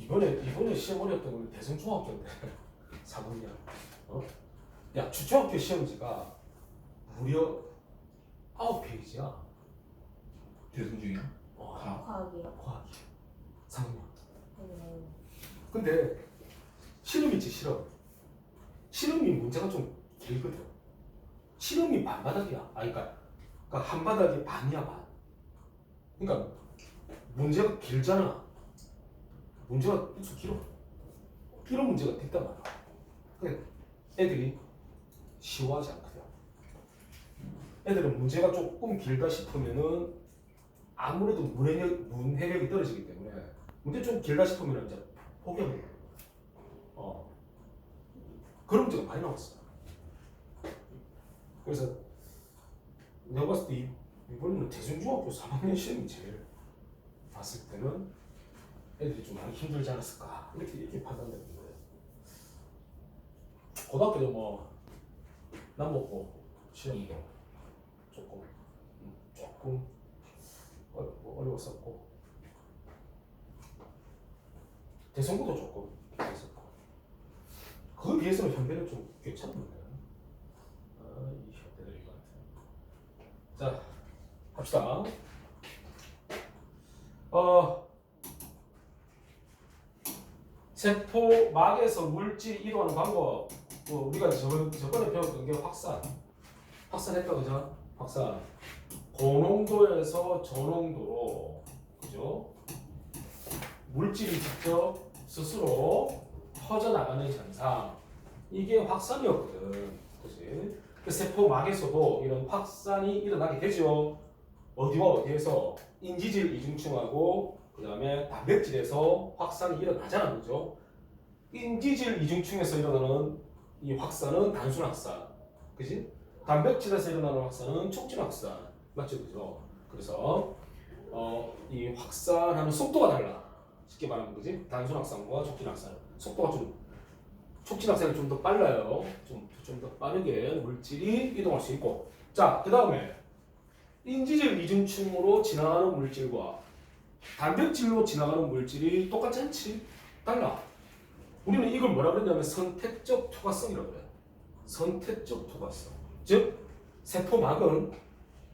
이번에 시험 어렸던 건 대성중학교인데 4분이야. 어? 야 중학교 시험지가 무려 9페이지야. 대승중이야? 과학이요. 과학이 3학년. 네. 근데 실험 있지 실험. 실험이 문제가 좀 길거든. 실험이 반바닥이야. 그러니까 한 바닥이 반이야 반. 그러니까 문제가 길잖아. 문제가 엄청 길어. 이런 문제가 됐단 말이야. 근데 애들이 쉬워하지 않거든. 애들은 문제가 조금 길다 싶으면은 아무래도 문해력이 떨어지기 때문에 문제 좀 길다 싶으면 이제 포기하는 거야. 그런 문제가 많이 나왔어. 그래서 내가 봤을 때 이번에는 대중중학교 3학년 시험이 제일 봤을 때는 애들이 좀 많이 힘들지 않았을까 이렇게 판단되는 거예요. 고등학교도 뭐 남먹고 시험도 조금 어려웠었고 대성고도 조금 어려웠었고 그에 비해서는 현대는 좀 괜찮은데 이 현대들 이거 같아. 자 합시다. 세포막에서 물질이 이동하는 방법. 우리가 저번에 배웠던 게 확산했다 그죠? 확산. 고농도에서 저농도로 그죠? 물질이 직접 스스로 퍼져나가는 현상. 이게 확산이었거든. 그지? 그 세포막에서도 이런 확산이 일어나게 되죠. 어디와 어디에서? 인지질 이중층하고 그 다음에 단백질에서 확산이 일어나잖아. 그죠? 인지질 이중층에서 일어나는 이 확산은 단순 확산. 그지? 단백질에서 일어나는 확산은 촉진 확산. 맞죠? 그죠? 그래서 이 확산하는 속도가 달라. 쉽게 말하면 그지? 단순 확산과 촉진 확산. 속도가 촉진 확산이 좀 더 빨라요. 좀 더 빠르게 물질이 이동할 수 있고. 자, 그 다음에 인지질 이중층으로 지나가는 물질과 단백질로 지나가는 물질이 똑같지 않지? 달라. 우리는 이걸 뭐라 그러냐면 선택적 투과성이라고 그래요. 선택적 투과성. 즉 세포막은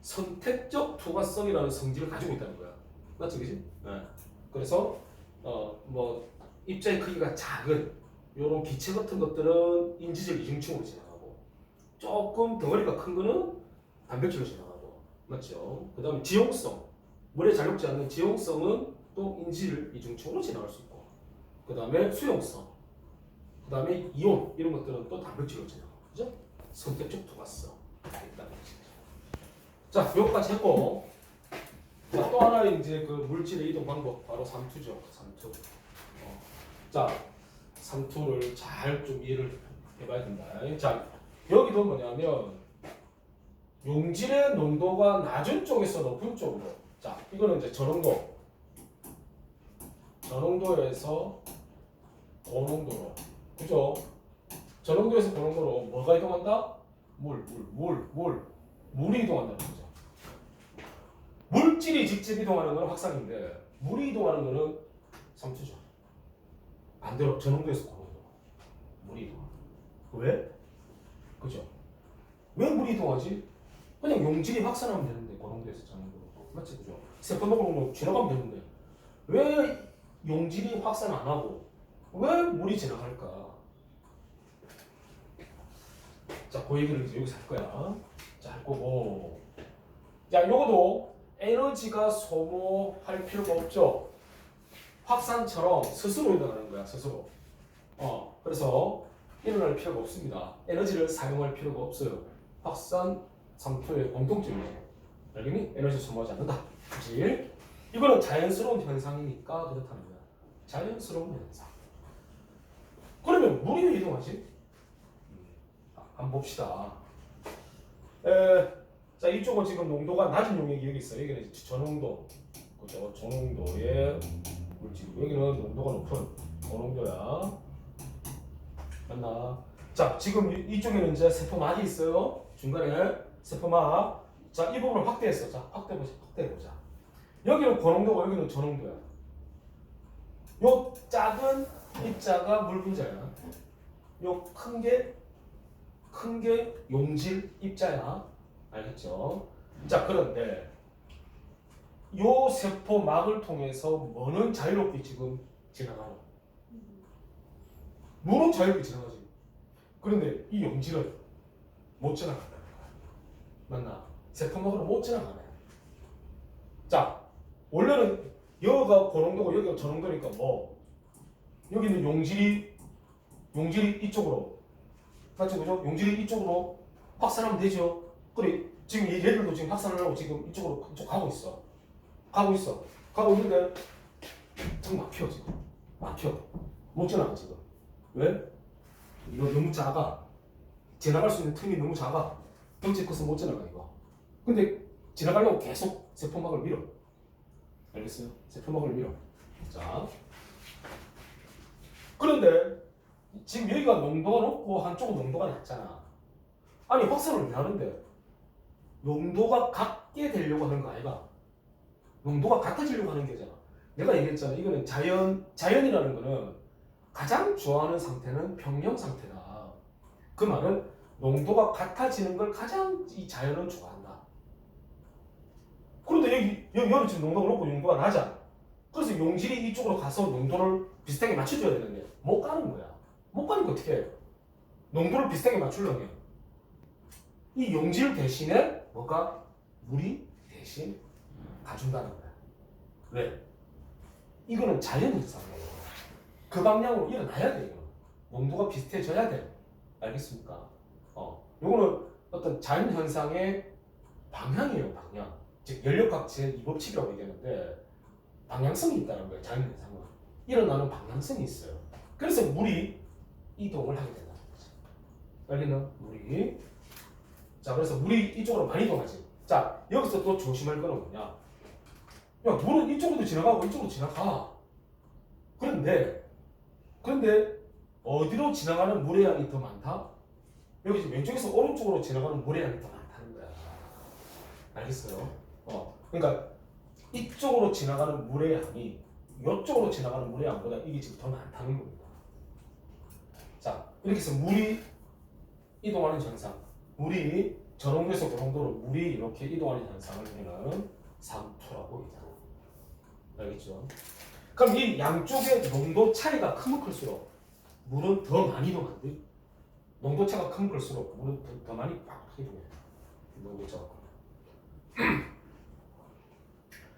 선택적 투과성이라는 성질을 가지고 있다는 거야. 맞지, 그지? 네. 그래서 뭐 입자의 크기가 작은 이런 기체 같은 것들은 인지질 이중층으로 지나가고 조금 덩어리가 큰 거는 단백질로 지나가고 맞죠? 그 다음에 지용성 물에 잘 녹지 않는 지용성은 또 인지질 이중층으로 지나갈 수 있고 그 다음에 수용성 그 다음에 이온 이런 것들은 또 단백질로 지나가고 그죠? 선택적 투과성 있다는 거지. 자, 요거까지 했고 자, 또 하나 이제 그 물질의 이동 방법 바로 삼투죠. 삼투. 자, 삼투를 잘 좀 이해를 해봐야 된다. 자, 여기도 뭐냐면 용질의 농도가 낮은 쪽에서 높은 쪽으로. 자, 이거는 이제 저농도. 저농도에서 고농도로. 그죠? 저농도에서 고농도로 뭐가 이동한다? 물이 이동한다는 거죠. 물질이 직접 이동하는 건 확산인데 물이 이동하는 거는 삼투죠. 반대로 저농도에서 고농도. 물이 이동하는 거. 왜? 그죠? 왜 물이 이동하지? 그냥 용질이 확산하면 되는데 고농도에서 저농도로. 맞지? 그죠? 세포막으로 지나가면 되는데 왜 용질이 확산 안 하고 왜 물이 지나갈까? 자, 그 얘기를 이제 여기서 할 거야. 자, 할 거고. 자, 요거도 에너지가 소모할 필요가 없죠. 확산처럼 스스로 일어나는 거야, 스스로. 그래서 일어날 필요가 없습니다. 에너지를 사용할 필요가 없어요. 확산 삼투의 공통점이죠. 알겠니? 에너지 소모하지 않는다. 그치? 이거는 자연스러운 현상이니까 그렇다는 거야. 자연스러운 현상. 그러면 물이 왜 이동하지? 한번 봅시다. 자, 이쪽은 지금 농도가 낮은 용액이 여기 있어. 여기는 저농도, 그죠? 저농도의 물질이고 여기는 농도가 높은 고농도야. 맞나? 자, 지금 이쪽에는 이제 세포막이 있어요. 중간에 세포막. 자, 이 부분을 확대했어. 자, 확대해보자. 여기는 고농도고 여기는 저농도야. 요 작은 입자가 물 분자야. 요 큰 게 용질 입자야. 알겠죠? 자, 그런데 요 세포막을 통해서 뭐는 자유롭게 지금 지나가요? 물은 자유롭게 지나가지. 그런데 이 용질은 못 지나간다는 거야. 맞나? 세포막으로 못 지나가네. 자, 원래는 여기가 고농도고 여기가 저농도니까 뭐 여기는 용질이 이쪽으로 맞죠? 그죠? 용질이 이쪽으로 확산하면 되죠. 그래 지금 얘들도 지금 확산하려고 지금 이쪽 가고 있어. 가고 있는데 좀 막혀 지금. 막혀. 못 지나가 지금. 왜? 이거 너무 작아. 지나갈 수 있는 틈이 너무 작아. 덩치 커서 못 지나가 이거. 근데 지나가려고 계속 세포막을 밀어. 알겠어요? 세포막을 밀어. 자. 그런데 지금 여기가 농도가 높고 한쪽은 농도가 낮잖아. 아니 확산을 왜 하는데? 농도가 같게 되려고 하는 거 아이가? 농도가 같아지려고 하는 게잖아. 내가 얘기했잖아. 이거는 자연이라는 거는 가장 좋아하는 상태는 평형 상태다. 그 말은 농도가 같아지는 걸 가장 이 자연은 좋아한다. 그런데 여기 지금 농도가 높고 농도가 낮아. 그래서 용질이 이쪽으로 가서 농도를 비슷하게 맞춰줘야 되는데 못 가는 거야. 못 가니까 어떻게 해요? 농도를 비슷하게 맞추려면 이 용질 대신에 뭐가 물이 대신 가준다는 거야. 왜? 이거는 자연현상이에요. 그 방향으로 일어나야 돼요. 농도가 비슷해져야 돼. 알겠습니까? 요거는 어떤 자연현상의 방향이에요. 방향. 즉 연력학 제2법칙이라고 얘기하는데 방향성이 있다는 거예요. 자연현상은 일어나는 방향성이 있어요. 그래서 물이 이동을 하게 된다는 거죠. 알겠나? 물이. 자, 그래서 물이 이쪽으로 많이 이동하지. 자, 여기서 또 조심할 거는 뭐냐? 야, 물은 이쪽으로도 지나가고 이쪽으로 지나가. 그런데 어디로 지나가는 물의 양이 더 많다? 여기 지금 왼쪽에서 오른쪽으로 지나가는 물의 양이 더 많다는 거야. 알겠어요? 그러니까 이쪽으로 지나가는 물의 양이 이쪽으로 지나가는 물의 양보다 이게 지금 더 많다는 겁니다. 자, 이렇게 해서 물이 이동하는 현상, 물이 저농도에서 고농도로 물이 이렇게 이동하는 현상을 우리는 상투라고 얘기합니다. 알겠죠? 그럼 이 양쪽의 농도 차이가 크면 클수록 물은 더 많이 이동한대. 농도 차가 크면 클수록 물은 더 많이 팍 이동해. 농도 차가 크면.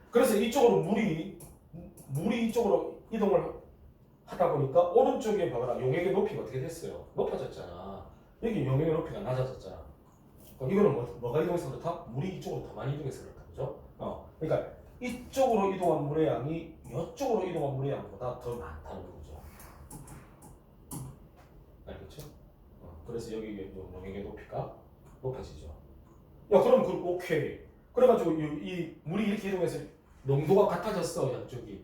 그래서 이쪽으로 물이 이쪽으로 이동을 하다 보니까 오른쪽에 봐봐라. 용액의 높이가 어떻게 됐어요? 높아졌잖아. 여기 용액의 높이가 낮아졌잖아. 그럼 이거는 뭐가 이동해서 그렇다? 물이 이쪽으로 더 많이 이동해서 그렇다. 그죠? 그러니까 이쪽으로 이동한 물의 양이 이쪽으로 이동한 물의 양보다 더 많다는 거죠. 알겠죠? 그래서 여기 용액의 높이가 높아지죠. 야, 그럼 오케이. 그래가지고 이 물이 이렇게 이동해서 농도가 같아졌어, 양쪽이.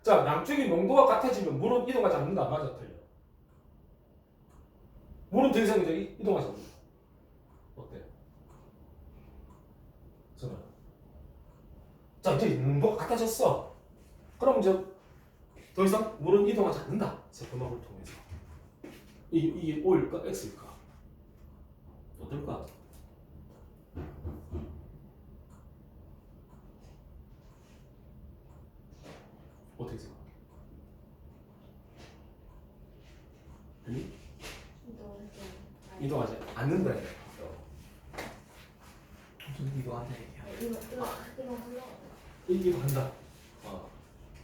자, 양쪽이 농도가 같아지면 물은 이동하지 않는다. 맞아, 틀려. 물은 더 이상 이제 이동하지 않는다. 어때? 저는. 자, 이제 농도가 같아졌어. 그럼 이제 더 이상 물은 이동하지 않는다. 세포막을 통해서. 이게 O일까? X일까? 어떨까? 어떻게 생각해? 이동하지 않는다. 무슨 이거 하자 얘기야. 이동한다.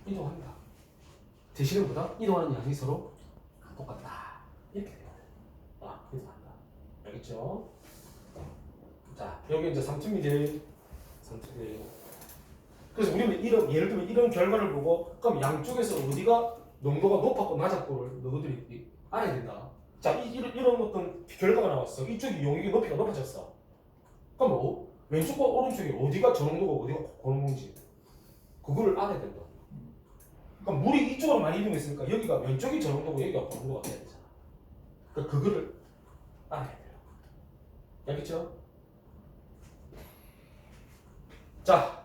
이동한다. 대신에 보다 이동하는 양이 서로 똑같다. 이렇게 돼야 돼. 이동한다. 알겠죠? 자, 여기 이제 삼투미제. 그래서 우리는 예를 들면 이런 결과를 보고 그럼 양쪽에서 어디가 농도가 높았고 낮았고를 너희들이 알아야 된다. 자, 이런 어떤 결과가 나왔어. 이쪽이 용액의 높이가 높아졌어. 그럼 왼쪽과 오른쪽이 어디가 저농도고 어디가 고농도인지 그걸 알아야 된다. 그러니까 물이 이쪽으로 많이 이동했으니까 여기가 왼쪽이 저농도고 여기가 고농도가 돼야 되잖아. 그러니까 그거를 알아야 돼요. 알겠죠? 자,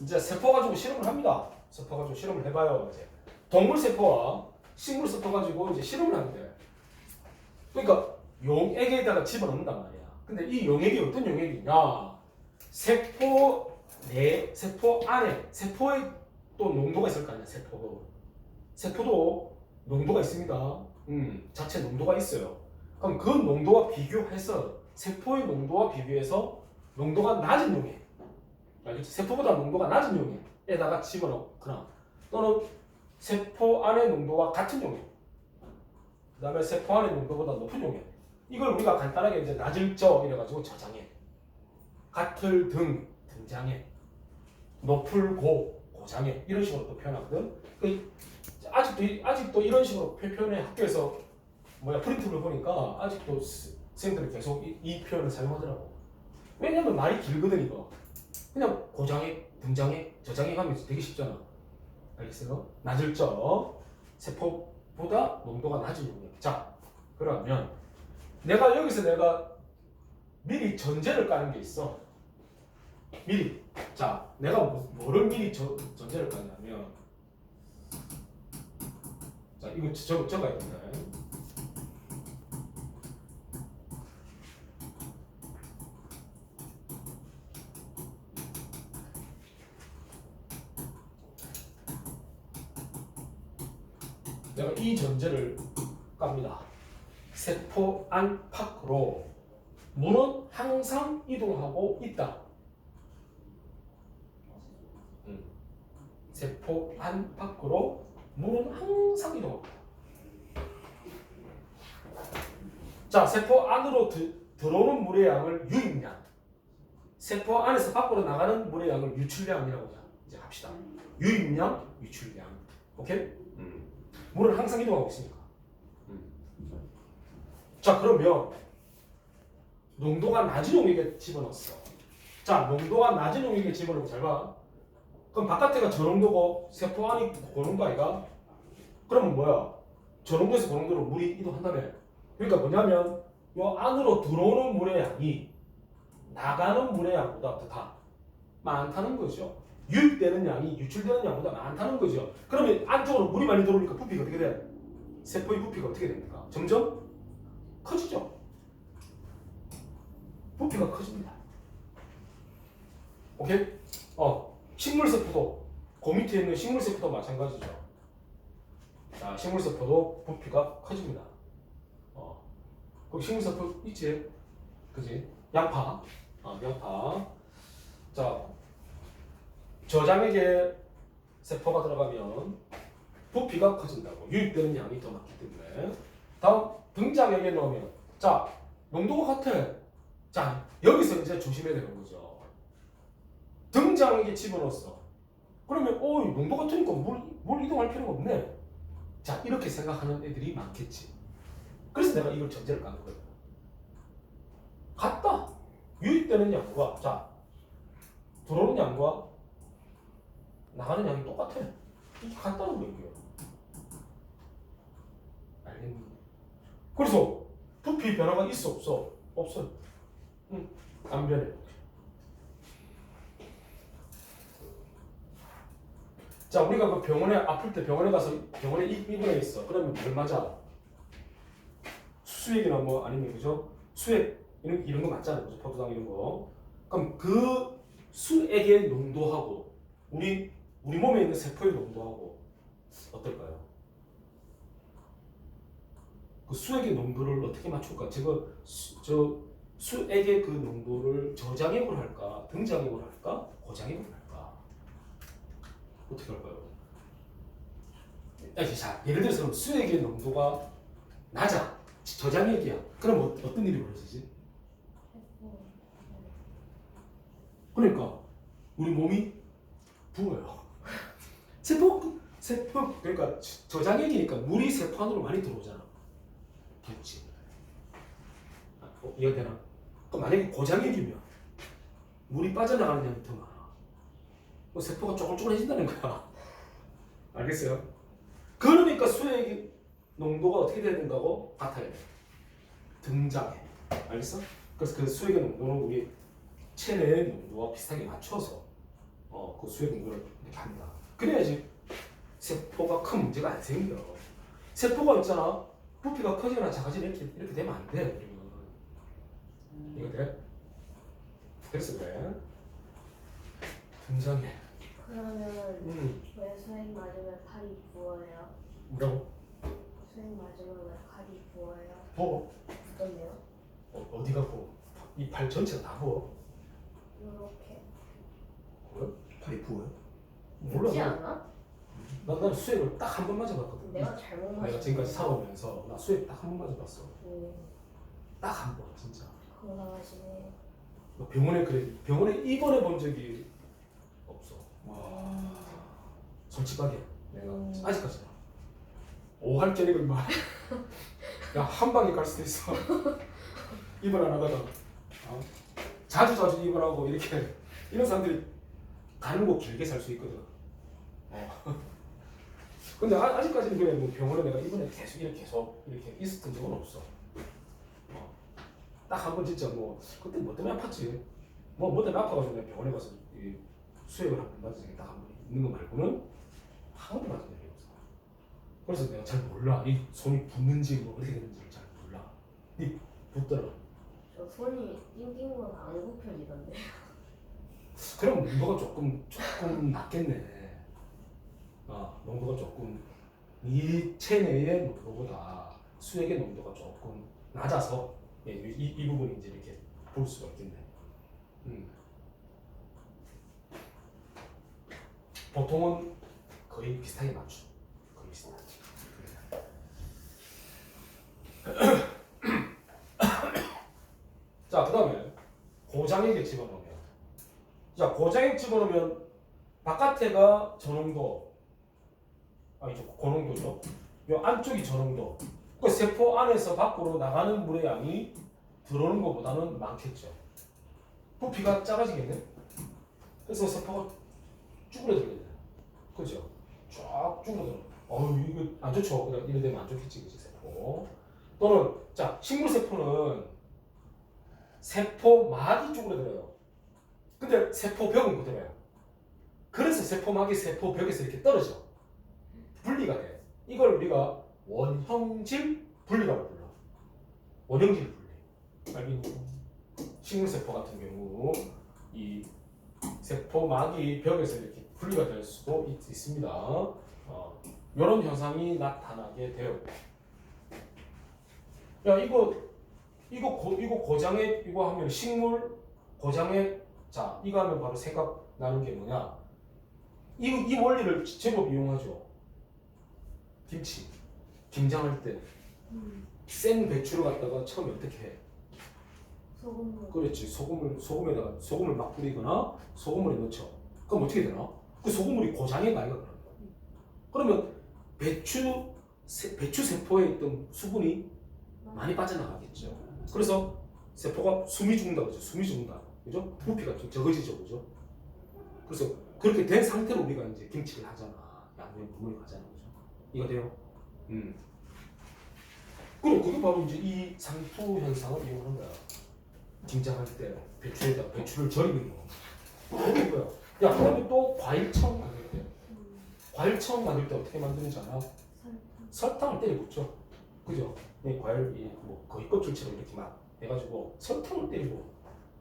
이제 세포 가지고 실험을 합니다. 세포 가지고 실험을 해봐요. 이제 동물 세포와 식물 세포 가지고 이제 실험을 하는데, 그러니까 용액에다가 집어넣는단 말이야. 근데 이 용액이 어떤 용액이냐? 세포 안에 세포에 또 농도가 있을 거 아니야. 세포도 농도가 있습니다. 자체 농도가 있어요. 그럼 그 농도와 비교해서 세포의 농도와 비교해서 농도가 낮은 용액, 알겠지? 세포보다 농도가 낮은 용액에다가 집어넣거나 또는 세포 안의 농도와 같은 용액, 그 다음에 세포 안의 농도보다 높은 용액, 이걸 우리가 간단하게 이제 낮을 적 이래가지고 저장액, 같을 등장액, 높을 고장액 이런 식으로 또 표현하거든. 아직도 이런 식으로 표현해. 학교에서 프린트를 보니까 아직도 선생님들이 계속 이 표현을 사용하더라고. 왜냐면 말이 길거든 이거. 그냥 고장액, 등장액, 저장액 하면 되게 쉽잖아. 알겠어요? 낮을 적, 세포보다 농도가 낮은 용액. 자, 그러면 내가 미리 전제를 까는 게 있어. 미리. 자, 내가 뭐를 미리 전제를 까냐면, 자, 이거 적어야 된다. 내가 이 전제를 깝니다. 세포 안팎으로 물은 항상 이동하고 있다. 세포 안팎으로 물은 항상 이동하고 있다. 자, 세포 안으로 들어오는 물의 양을 유입량, 세포 안에서 밖으로 나가는 물의 양을 유출량이라고 이제 합시다. 유입량, 유출량. 오케이? 물은 항상 이동하고 있으니까. 자, 그러면 농도가 낮은 용액에 집어넣었어. 자, 농도가 낮은 용액에 집어넣고 잘 봐. 그럼 바깥에가 저농도고 세포 안이 고농도 아이가? 그러면 뭐야? 저농도에서 고농도로 물이 이동한다며. 그러니까 뭐냐면 요 안으로 들어오는 물의 양이 나가는 물의 양보다 더 많다는 거죠. 유입되는 양이 유출되는 양보다 많다는 거죠. 그러면 안쪽으로 물이 많이 들어오니까 부피가 어떻게 돼? 세포의 부피가 어떻게 됩니까? 점점 커지죠. 부피가 커집니다. 오케이? 식물세포도 그 밑에 있는 식물세포도 마찬가지죠. 자, 식물세포도 부피가 커집니다. 거기 식물세포 있지? 그지? 양파. 양파. 자, 저장액에 세포가 들어가면 부피가 커진다고. 유입되는 양이 더 많기 때문에. 다음, 등장액에 넣으면. 자, 농도가 같아. 자, 여기서 이제 조심해야 되는 거죠. 등장액에 집어넣었어. 그러면 농도 같으니까 물 이동할 필요가 없네. 자, 이렇게 생각하는 애들이 많겠지. 그래서 내가 이걸 전제를 까는 거예요. 같다. 유입되는 양과, 자, 들어오는 양과 나가는 양이 똑같아. 이게 같다는 거예요. 알겠니? 그래서 부피 변화가 있어 없어? 없어. 안 변해. 자, 우리가 그 병원에 아플 때 병원에 가서 병원에 입원해 있어. 그러면 뭘 맞아? 수액이나 뭐 아니면 그죠? 수액 이런 거 맞잖아요. 그죠? 포도당 이런 거. 그럼 그 수액의 농도하고 우리 몸에 있는 세포의 농도하고 어떨까요? 그 수액의 농도를 어떻게 맞출까? 수액의 그 농도를 저장액으로 할까? 등장액으로 할까? 고장액으로 할까? 어떻게 할까요? 자, 예를 들어서 수액의 농도가 낮아. 저장액이야. 그럼 어떤 일이 벌어지지? 그러니까 우리 몸이 부어요. 세포 그러니까 저장액이니까 물이 세포 안으로 많이 들어오잖아. 그렇지. 이해되나? 그럼 만약에 고장액이면 물이 빠져나가는 양이 더 많아. 세포가 쪼글쪼글해진다는 거야. 알겠어요? 그러니까 수액의 농도가 어떻게 돼야 된다고? 같아야 돼. 등장해. 알겠어? 그래서 그 수액의 농도는 우리 체내의 농도와 비슷하게 맞춰서 그 수액 농도를 이렇게 합니다. 그래야지 세포가 큰 문제가 안 생겨. 세포가 있잖아. 부피가 커지거나 작아지거나 이렇게 되면 안 돼. 이거 돼? 그래서 그래. 등장해. 그러면 왜 수액 맞으면 팔이 부어요? 뭐라고? 수액 맞으면 왜 팔이 부어요? 부어. 어떤데요? 어디가 부어? 이 팔 전체가 다 부어. 이렇게. 그래? 팔이 부어요? 몰라. 그렇지 않아? 난 수액을 딱 한 번 맞아봤거든. 내가 잘못 맞았어. 내가 지금까지 살아오면서 나 수액 딱 한 번 맞아봤어. 네. 딱 한 번, 진짜. 건강하시네. 병원에 입원해 본 적이 없어. 와. 솔직하게 내가 아직까지는 5할짜리가 임마. 야한 방에 갈 수도 있어. 입원 안 하다가 자주 입원하고 이렇게 이런 사람들이 가는 거 길게 살 수 있거든. 근데 아직까지는 그래. 뭐 병원에 내가 입원해 계속 이렇게 있었던 적은 없어. 딱 한 번 진짜 뭐 그때 뭐 때문에 아팠지. 뭐 때문에 아파가지고 내가 병원에 가서 이 수액을 한 번 맞은 적이 딱 한 번 있는 거 말고는 한 번도 맞은 적이 없어. 그래서 내가 잘 몰라. 이 손이 붓는지 뭐 어떻게 되는지 잘 몰라. 이 붓더라. 저 손이 띵띵 거안 굽혀지던데. 그럼 농도가 조금 낮겠네. 농도가 조금 이 체내의 농도보다 수액의 농도가 조금 낮아서 이 부분이 이제 이렇게 볼 수가 있겠네. 보통은 거의 비슷하게 맞죠. 거의 비슷하게. 자, 그 다음에 고장액에 집어넣으면, 자, 고장액 집어넣으면 바깥에가 저농도, 아니죠, 고농도죠. 이 안쪽이 저농도. 그 세포 안에서 밖으로 나가는 물의 양이 들어오는 것보다는 많겠죠. 부피가 작아지겠네. 그래서 세포가 쭈그러들겠네. 그죠? 쫙 쭈그러들어. 이거 안 좋죠. 그냥 이래 되면 안 좋겠지, 그치, 세포. 또는 자, 식물 세포는 세포막이 쭈그러들어요. 근데 세포벽은 그대로야. 그래서 세포막이 세포벽에서 이렇게 떨어져. 분리가 돼. 이걸 우리가 원형질 분리라고 불러. 원형질 분리. 알겠니? 식물 세포 같은 경우 이 세포막이 벽에서 이렇게 분리가 될 수도 있습니다. 이런 현상이 나타나게 돼요. 야, 이거 고장액 이거 하면 식물 고장액. 자, 이거 하면 바로 생각나는 게 뭐냐? 이 원리를 제법 이용하죠. 김장할 때 센 배추를 갖다가 처음에 어떻게 해? 소금물. 그렇지. 소금을 막 뿌리거나 소금물에 넣죠. 그럼 어떻게 되나? 그 소금물이 고장액 아이가 그러면 배추 세포에 있던 수분이 많이 빠져나가겠죠. 그래서 세포가 숨이 죽는다 그죠? 숨이 죽는다. 그죠? 부피가 좀 적어지죠. 그죠? 그래서 그렇게 된 상태로 우리가 이제 김치를 하잖아. 양념 국물이 가잖아. 그죠? 이거 돼요? 그럼 그게 바로 이제 이 상투 현상을 이용하는 거야. 김장할 때 배추에다 배추를 절이는 거. 그런 거야. 야, 그러면 또 과일청 만들 때. 과일청 만들 때 어떻게 만드는지 알아? 설탕을 때려 붓죠. 그죠? 이 과일 뭐 거의 껍질처럼 이렇게 막 해가지고 설탕을 때리고.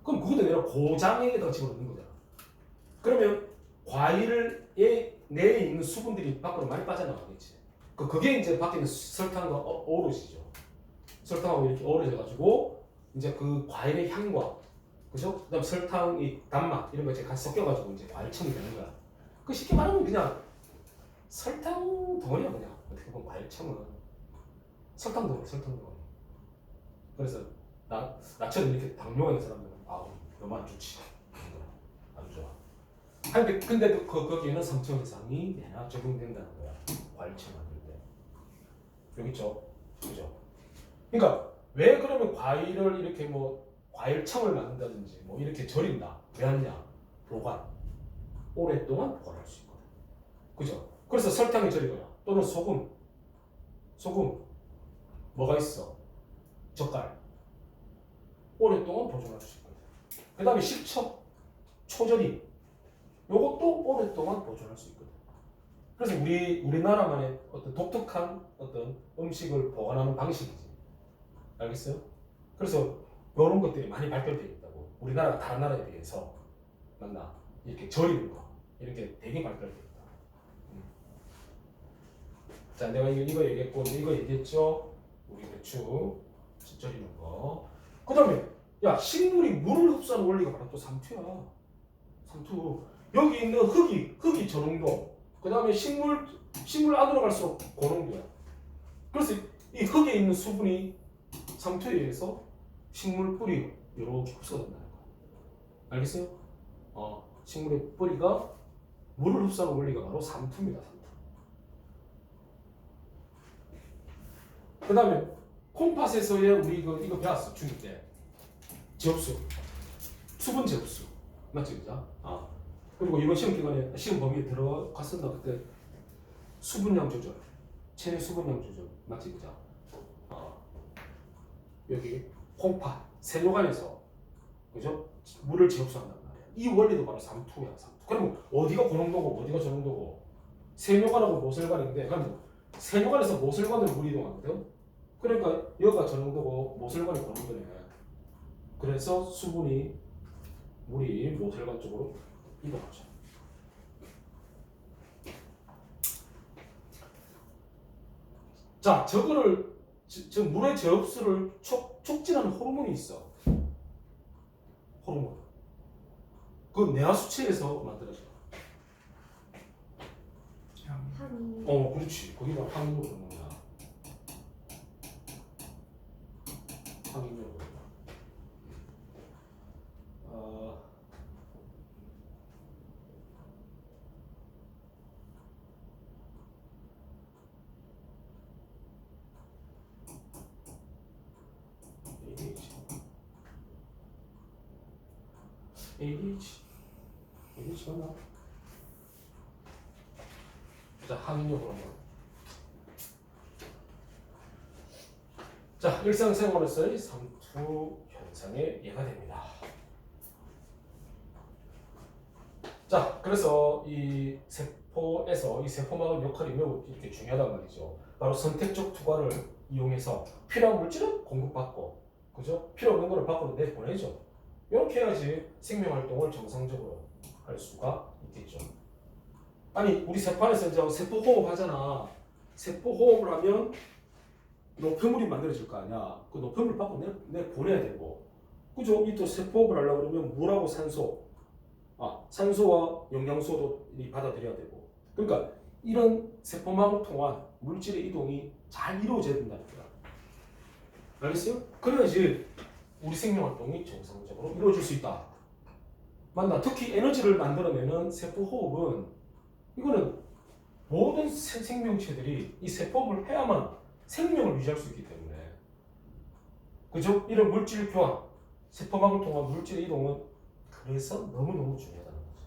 그럼 그것도 내가 고장에다 집어넣는 거잖아. 그러면 과일의 내에 있는 수분들이 밖으로 많이 빠져나가겠지. 그게 이제 밖에 있는 설탕과 어우러지죠. 설탕하고 이렇게 어우러져가지고 이제 그 과일의 향과 그죠? 그다음 설탕이 단맛 이런 거 이제 같이 섞여가지고 이제 과일청이 되는 거야. 그 쉽게 말하면 그냥 설탕 덩어리야 그냥. 어떻게 보면 과일청은 설탕 덩어리. 그래서 나처럼 이렇게 당뇨가 있는 사람들은 너무 안 좋지. 안 좋아. 근데 거기에는 상처 현상이 내나 적용된다는 거야. 과일청 만들 때. 여기 있죠? 그죠? 그러니까 왜 그러면 과일을 이렇게 뭐 과일청을 만든다든지 뭐 이렇게 절인다. 왜 하느냐? 보관. 오랫동안 보관할 수 있거든. 그죠? 그래서 설탕이 절이거나 또는 소금 뭐가 있어? 젓갈. 오랫동안 보존할 수 있거든. 그 다음에 식초, 초절임. 요것도 오랫동안 보존할 수 있거든. 그래서 우리나라만의 어떤 독특한 어떤 음식을 보관하는 방식이지. 알겠어요? 그래서 이런 것들이 많이 발달되어 있다고. 우리나라가 다른 나라에 비해서 맞나? 이렇게 절이는 거 이런 게 되게 발달되어 있다. 자, 내가 이거 얘기했고 이거 얘기했죠. 우리 배추 절이는 거. 그다음에 야 식물이 물을 흡수하는 원리가 바로 또 삼투야. 삼투. 여기 있는 흙이 저농도. 그다음에 식물 안으로 갈수록 고농도야. 그래서 이 흙에 있는 수분이 삼투에 의해서 식물 뿌리 이렇게 흡수가 된다는 거야. 알겠어요? 식물의 뿌리가 물을 흡수하는 원리가 바로 삼투입니다. 삼투. 그 다음에 콩팥에서의 우리 이거 배웠어. 중2 때. 제흡수. 수분 제흡수. 맞지? 그죠? 그리고 이번 시험 기간에 시험 범위에 들어갔었나 그때 수분량 조절. 체내 수분량 조절. 맞지? 그죠? 여기 콩팥, 세뇨간에서 그죠? 물을 제흡수한단 말이야. 이 원리도 바로 삼투야. 삼투. 그러면 어디가 고농도고 어디가 저농도고 세뇨간하고 모슬간인데 그럼 세뇨간에서 모슬간으로 물이 이동하거든. 그러니까 여기가 저농도고 모슬간이 고농도네. 그래서 물이 모슬간 쪽으로 이동하죠. 자, 저 물의 제흡수를 촉진하는 호르몬이 있어. 호르몬. 그 뇌하수체에서 만들어져. 항이. 그렇지. 거기가 항인 호르몬이야. 항인 호르몬. ADH 맞나? 자, 항인력 호르몬. 자, 일상생활에서의 삼투 현상의 예가 됩니다. 자, 그래서 이 세포에서 이 세포막의 역할이 매우 이렇게 중요하단 말이죠. 바로 선택적 투과를 이용해서 필요한 물질은 공급받고, 그죠? 필요 없는 거를 밖으로 내보내죠. 이렇게 해야지 생명 활동을 정상적으로 할 수가 있겠죠. 아니, 우리 세포 안에서 이제 세포 호흡 하잖아. 세포 호흡을 하면 노폐물이 만들어질 거 아니야. 그 노폐물 밖으로 내보내야 되고, 그죠? 이 또 세포 호흡을 하려고 그러면 물하고 산소와 영양소도 받아들여야 되고. 그러니까 이런 세포막을 통한 물질의 이동이 잘 이루어져야 된다는 거야. 알겠어요? 그래야지 우리 생명 활동이 정상적으로 이루어질 수 있다. 맞나? 특히 에너지를 만들어내는 세포 호흡은 이거는 모든 생명체들이 이 세포 호흡을 해야만 생명을 유지할 수 있기 때문에, 그죠? 이런 물질 교환, 세포막을 통한 물질의 이동은 그래서 너무너무 중요하다는 거죠.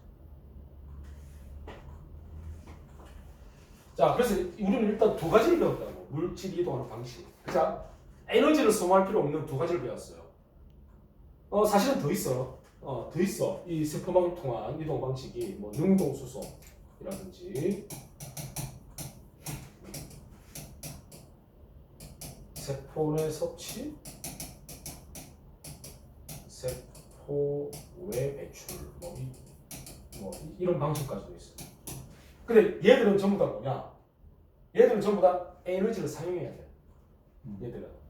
자, 그래서 우리는 일단 두 가지를 배웠다고. 물질이 이동하는 방식. 자, 에너지를 소모할 필요 없는 두 가지를 배웠어요. 사실은 더 있어. 더 있어. 이 세포막을 통한 이동 방식이 뭐 능동수소이라든지 세포 내 섭취, 세포 외 배출, 이런 방식까지도 있어요. 근데 얘들은 전부 다 뭐냐? 얘들은 전부 다 에너지를 사용해야 돼. 얘들은.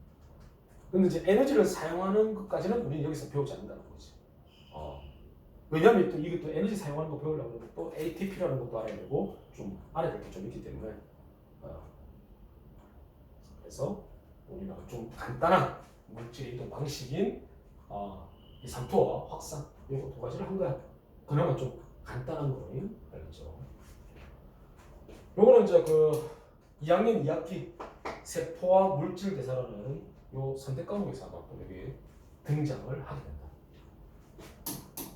근데 이제 에너지를 사용하는 것까지는 우리는 여기서 배우지 않는다는 거지. 왜냐하면 또 이게 또 에너지 사용하는 거 배우려고 그러면 또 ATP라는 것도 알아야 되고 좀 알아야 될 게 좀 있기 때문에 그래서 우리는 좀 간단한 물질 이동 방식인 이 삼투와 확산 이거 두 가지를 한 거야. 그나마 좀 간단한 거인 알겠죠? 요거는 이제 그 2학년 2학기 세포와 물질 대사라는 요 선택 과목에서 아마 또 여기 등장을 하게 된다.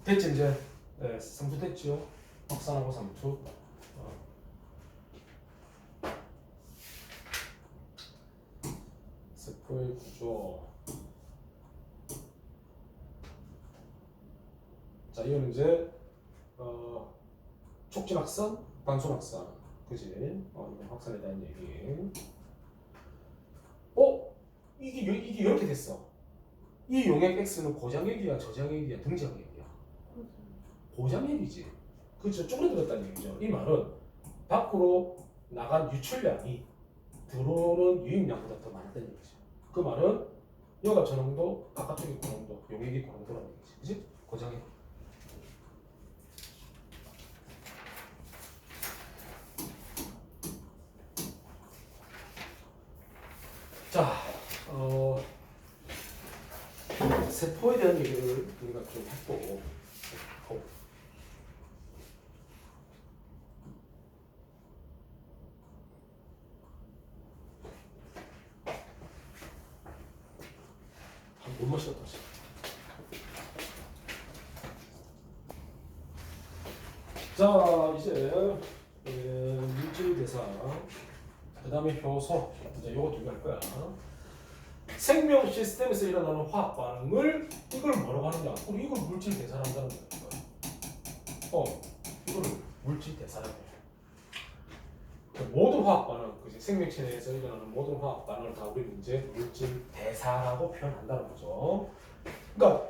됐지 이제? 네, 삼투 됐죠? 확산하고 삼투. 세포의 구조. 자, 이거는 이제 촉진 확산, 단순 확산. 그지? 이건 확산에 대한 얘기. 이게 이렇게 됐어. 이 용액 X는 고장액이야, 저장액이야, 등장액이야. 고장액이지. 그죠? 쪼그라들었다는 얘기죠. 이 말은 밖으로 나간 유출량이 들어오는 유입량보다 더 많았다는 얘기죠. 그 말은 여가 저 정도, 바깥쪽이 그 정도, 용액이 그 정도라는 얘기지. 그지? 고장액. 자, 세포에 대한 얘기를 우리가 좀 했고, 못 마시다 다시. 자, 이제 물질 대사, 그 다음에 효소, 이제 요거 두 개 할 거야. 생명 시스템에서 일어나는 화학 반응을 이걸 뭐라고 하느냐? 우리 이걸 물질 대사한다는 거야. 이거를 물질 대사라고 해. 모든 화학 반응, 그지? 생명체 내에서 일어나는 모든 화학 반응을 다 우리는 이제 물질 대사라고 표현한다는 거죠. 그러니까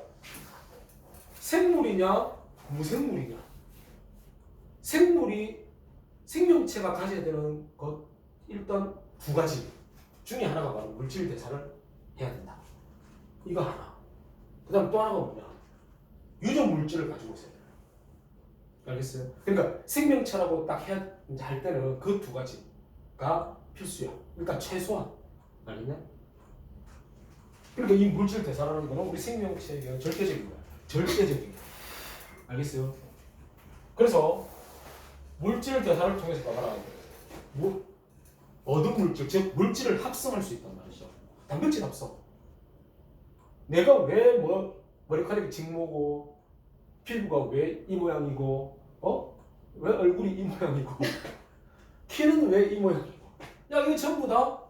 생물이냐, 무생물이냐? 생명체가 가져야 되는 것 일단 두 가지 중에 하나가 바로 물질 대사를 해야 된다. 이거 하나. 그다음 또 하나가 뭐냐? 유전 물질을 가지고 있어야 돼. 알겠어요? 그러니까 생명체라고 딱 해야 이제 할 때는 그 두 가지가 필수야. 일단 최소한. 알겠냐? 그러니까 이 물질 대사라는 거는 우리 생명체에게 절대적인 거야. 절대적인 거야. 알겠어요? 그래서 물질 대사를 통해서 봐봐라. 얻은 물질, 즉 물질을 합성할 수 있단 말이죠. 단백질 합성. 내가 왜 머리카락이 직모고 피부가 왜 이 모양이고 왜 얼굴이 이 모양이고 키는 왜 이 모양이고 야 이거 전부 다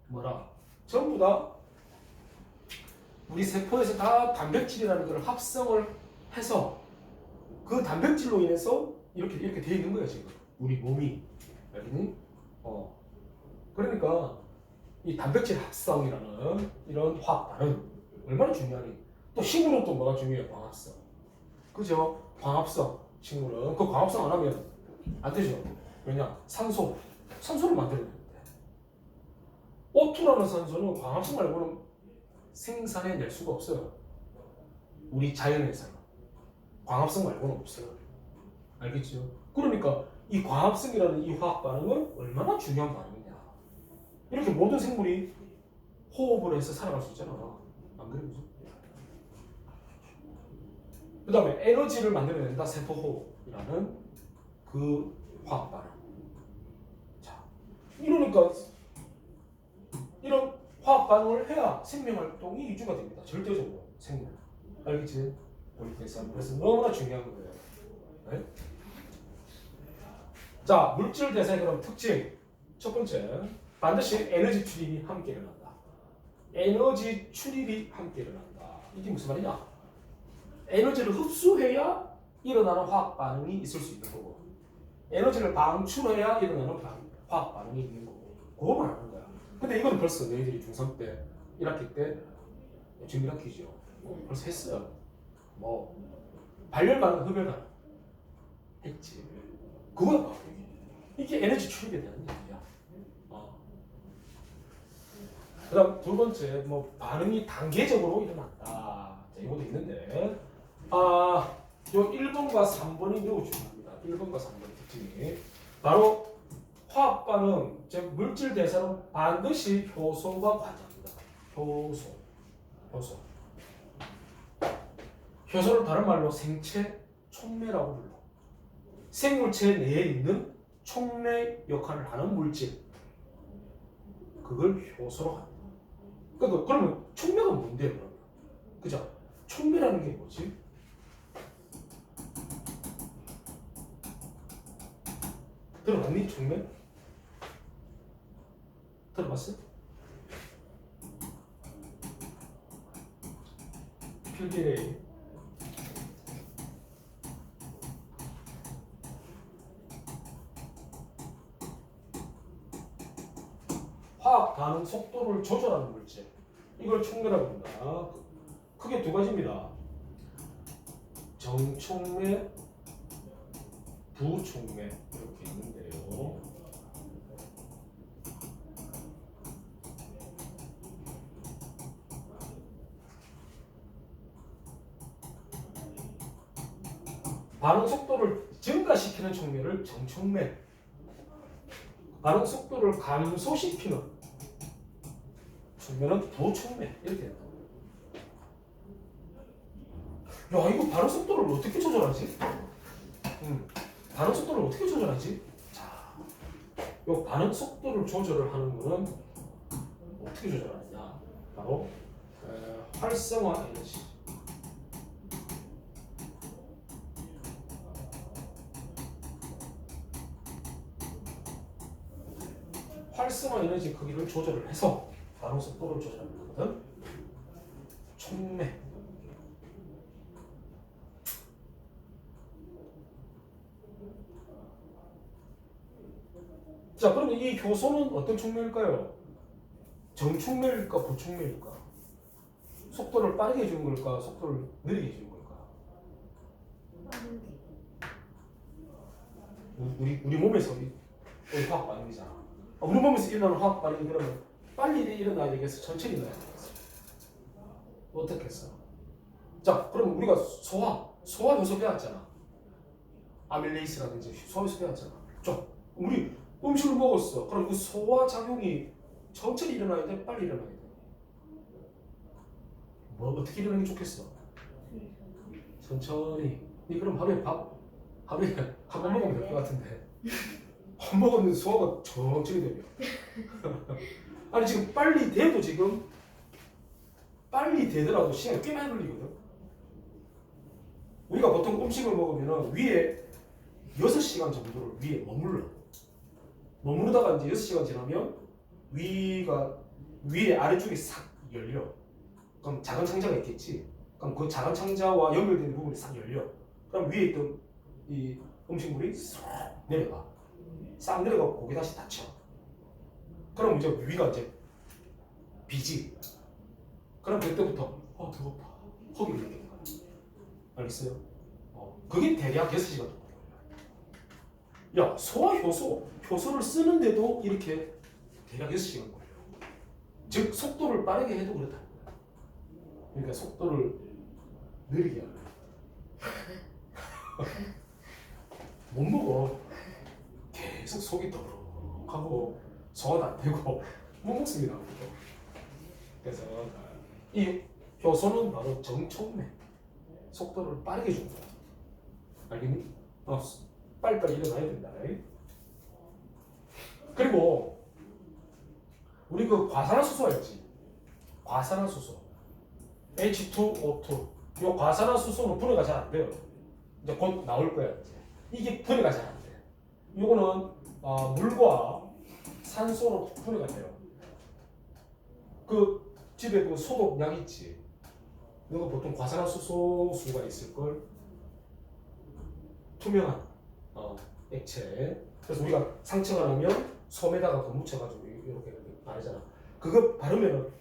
뭐라? 전부 다 우리 세포에서 다 단백질이라는 걸 합성을 해서 그 단백질로 인해서 이렇게 돼 있는 거야 지금 우리 몸이. 알겠니? 그러니까 이 단백질 합성이라는 이런 화학 반응 얼마나 중요하니? 또 식물은 또 뭐가 중요해요? 광합성. 그죠? 광합성. 식물은 그 광합성 안 하면 안 되죠. 왜냐? 산소를 만들어야 되는데 O2라는 산소는 광합성 말고는 생산해낼 수가 없어요. 우리 자연에서는 광합성 말고는 없어요. 알겠죠? 그러니까 이 광합성이라는 이 화학 반응은 얼마나 중요한 반응이냐. 이렇게 모든 생물이 호흡을 해서 살아갈 수 있잖아. 안 그래? 그 다음에 에너지를 만들어낸다. 세포호흡이라는 그 화학 반응. 자, 이러니까 이런 화학 반응을 해야 생명 활동이 유지가 됩니다. 절대적으로 생물. 알겠지? 그래서 너무나 중요한 거예요. 네? 자, 물질 대사의 그럼 특징. 첫 번째, 반드시 에너지 출입이 함께 일어난다. 에너지 출입이 함께 일어난다. 이게 무슨 말이냐? 에너지를 흡수해야 일어나는 화학 반응이 있을 수 있는 거고, 에너지를 방출해야 일어나는 화학 반응이 있는 거고, 그거 말하는 거야. 근데 이건 벌써 너희들이 중3 때, 1학기 때, 지금 1학기죠. 벌써 했어요. 발열 반응, 흡열 반응 했지. 그거야 봐. 이게 에너지 출입에 대한 얘기야. 그다음 두 번째, 반응이 단계적으로 일어난다. 자, 이것도 있는데, 요 1번과 3번이 매우 중요합니다. 1번과 3번 특징이 바로 화학 반응, 즉 물질 대사는 반드시 효소가 관여합니다. 효소. 효소를 다른 말로 생체 촉매라고 불러. 생물체 내에 있는 촉매 역할을 하는 물질, 그걸 효소로 합니다. 그러면 촉매가 뭔데요? 그러면? 그죠? 촉매라는 게 뭐지? 들어봤니? 촉매? 들어봤어? 필기레이. 화학 반응 속도를 조절하는 물질. 이걸 촉매라고 합니다. 크게 두 가지입니다. 정촉매, 부촉매 이렇게 있는데요. 반응 속도를 증가시키는 촉매를 정촉매, 반응 속도를 감소시키는 촉매는 부촉매 이렇게 된다. 야, 이거 반응 속도를 어떻게 조절하지? 반응 속도를 어떻게 조절하지? 자, 이 반응 속도를 조절을 하는 거는 어떻게 조절하느냐? 바로 활성화 에너지. 활성화 에너지 크기를 조절을 해서 반응 속도를 조절하는 거거든. 촉매. 자, 그러면 이 효소는 어떤 촉매일까요? 정촉매일까, 부촉매일까? 속도를 빠르게 해주는 걸까, 속도를 느리게 해주는 걸까? 빠르게. 우리 몸에서 우리 화학 반응이잖아. 우리 몸에서 일어나는 화학 반응이 그러면 빨리 일어나야 되겠어, 천천히 일어나야 되겠어? 어떻게 했어? 자, 그럼 우리가 소화 효소 배웠잖아. 아밀레이스라든지 소화 효소 배웠잖아. 자, 우리 음식을 먹었어. 그럼 그 소화 작용이 천천히 일어나야 돼, 빨리 일어나야 돼? 뭐 어떻게 일어나는 게 좋겠어? 천천히. 니 그럼 하루에 한 번 먹으면 될 것 같은데. 한 번 먹으면 소화가 천천히 되며. 아니 지금 빨리 돼도 지금 빨리 되더라도 시간이 꽤 많이 걸리거든. 우리가 보통 음식을 먹으면 위에 6시간 정도를 위에 머무르다가 이제 6시간 지나면 위에 아래쪽이 싹 열려. 그럼 작은 창자가 있겠지. 그럼 그 작은 창자와 연결되는 부분이 싹 열려. 그럼 위에 있던 이 음식물이 쏙 내려가. 싹 내려가고 고개 다시 닫혀. 그럼 이제 위가 이제 비지. 그럼 그때부터 배고파. 허기를 느끼는 거야. 알겠어요? 그게 대략 6시간 정도 걸려. 야, 소화 효소를 쓰는데도 이렇게 대략 6시간 걸려. 즉 속도를 빠르게 해도 그렇다. 그러니까 속도를 느리게 하는 못 먹어. 계속 속이 더러하고 소화도 안 되고 못 먹습니다. 그래서 이 효소는 바로 정촉매, 속도를 빠르게 주는 거야. 알겠니? 빨리빨리 일어나야 된다. 그리고 우리 그 과산화수소 알지? 과산화수소 H2O2. 이 과산화수소는 분해가 잘 안 돼요. 이제 곧 나올 거야. 이게 분해가 잘 안 돼. 이거는 물과 산소로 분해가 돼요. 그 집에 그 소독약 있지. 이거 보통 과산화수소 수가 있을 걸. 투명한 액체. 그래서 우리가 상처가 나면 솜에다가 그 묻혀가지고 이렇게 바르잖아. 그거 바르면은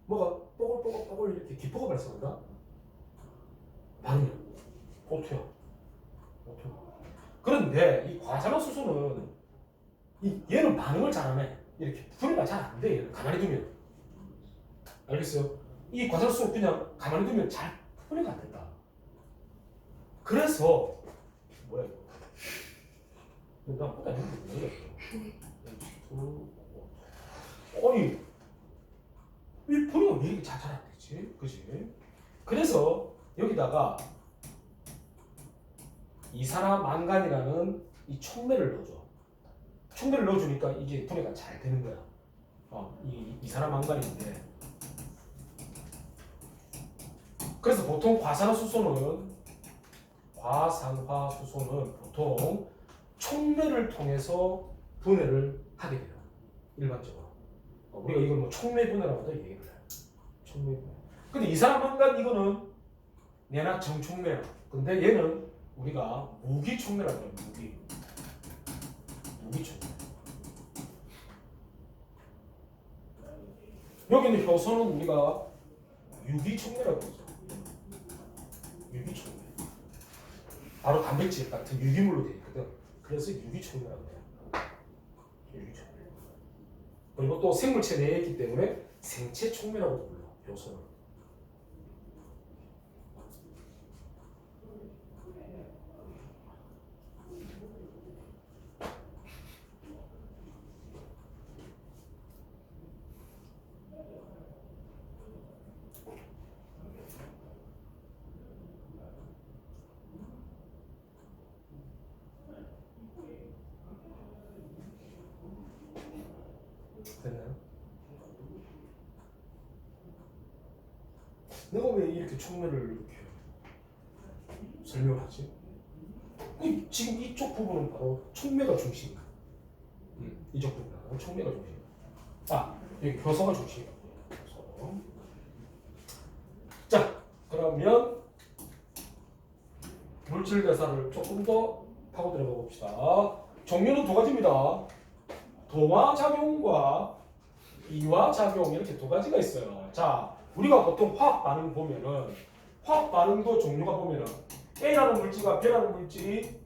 뭐가 뽀글뽀글 이렇게 기포가 발생한다. 바르면 오토야. 그런데 이 과산화수소는 얘는 반응을 잘 안 해. 이렇게 분해가 잘 안 돼. 얘는 가만히 두면. 알겠어요? 이 과산화수소 그냥 가만히 두면 잘 분해가 안 된다. 그래서 뭐야 이거? 나 보다 힘들어. 아니 이 분해가 왜 이렇게 잘 안 되지? 그지? 그래서 여기다가 이산화망간이라는 이 촉매를 넣어줘. 촉매를 넣어주니까 이게 분해가 잘 되는 거야. 이 이산화망간인데. 그래서 보통 과산화수소는 보통 촉매를 통해서 분해를 하게 돼요. 일반적으로. 우리가 이걸 뭐 촉매 분해라고도 얘기를 해요. 촉매 분해. 근데 이산화망간 이거는 얘나 정촉매야. 근데 얘는 우리가 무기촉매라고 해요. 무기촉매. 여기는 효소는 우리가 유기촉매라고 그러죠. 유기촉매. 바로 단백질 같은 유기물로 되어 있거든. 그래서 유기촉매라고 해요. 유기촉매. 그리고 또 생물체 내에 있기 때문에 생체촉매라고 불러. 효소는. 됐나요? 내가 왜 이렇게 촉매를 이렇게 설명하지? 지금 이쪽 부분은 바로 촉매가 중심이야. 이쪽 부분은 촉매가 중심이야. 아, 여기 효소가 중심이야. 효소. 자, 그러면 물질 대사를 조금 더 파고 들어가 봅시다. 종류는 두 가지입니다. 동화작용과 이화작용 이렇게 두 가지가 있어요. 자, 우리가 보통 화학 반응 보면은 화학 반응도 종류가 보면은 A라는 물질과 B라는 물질이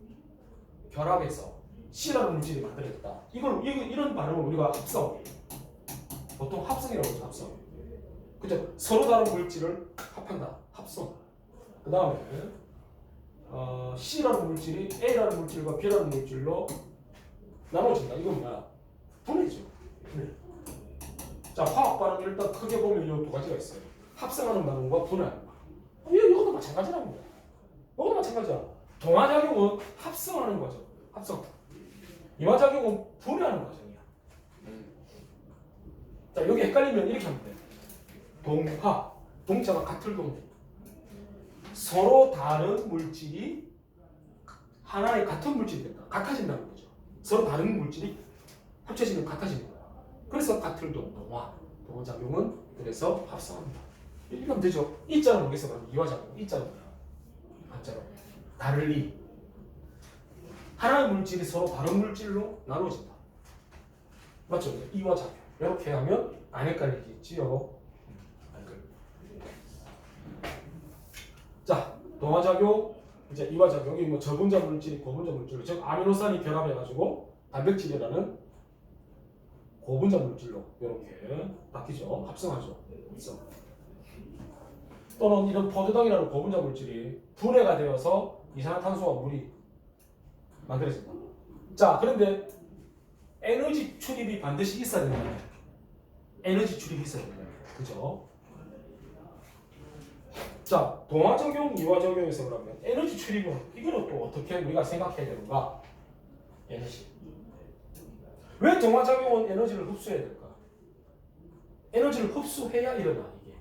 결합해서 C라는 물질이 만들어졌다. 이런 반응을 우리가 합성. 보통 합성이라고 하죠. 합성. 그죠? 서로 다른 물질을 합한다. 합성. 그 다음에 C라는 물질이 A라는 물질과 B라는 물질로 나눠진다. 이건 뭐야? 분해죠. 분해. 자, 화학 반응 일단 크게 보면 이 두 가지가 있어요. 합성하는 반응과 분해하는 반응. 이것도 마찬가지라는 거야. 이것도 마찬가지야. 동화작용은 합성하는 거죠. 합성. 이화작용은 분해하는 과정이야. 자, 여기 헷갈리면 이렇게 하면 돼. 동화. 동자가 같을 동. 서로 다른 물질이 하나의 같은 물질이 된다. 같아진다는 거죠. 서로 다른 물질이 합쳐지면 같아지는 거야. 그래서 같을 동, 동화. 동화작용은 그래서 합성합니다. 이렇게 하면 되죠. 이자는 뭐겠어? 그럼 이화작용. 이자는 뭐야? 한자로. 다를리. 하나의 물질이 서로 다른 물질로 나눠진다. 맞죠? 이화작용. 이렇게 하면 안 헷갈리겠지요. 자, 동화작용, 이제 이화작용이 뭐 저분자 물질이 고분자 물질로, 즉 아미노산이 결합해가지고 단백질이라는 고분자 물질로 이렇게 바뀌죠. 합성하죠. 합성. 또는 이런 포도당이라는 고분자 물질이 분해가 되어서 이산화탄소와 물이 만들어진다. 자, 그런데 에너지 출입이 반드시 있어야 된다. 에너지 출입이 있어야 된다. 그죠? 자, 동화작용, 이화작용에서 그러면 에너지 출입은 이거는 또 어떻게 우리가 생각해야 되는가? 에너지. 왜 동화작용은 에너지를 흡수해야 될까? 에너지를 흡수해야 일어나, 이게.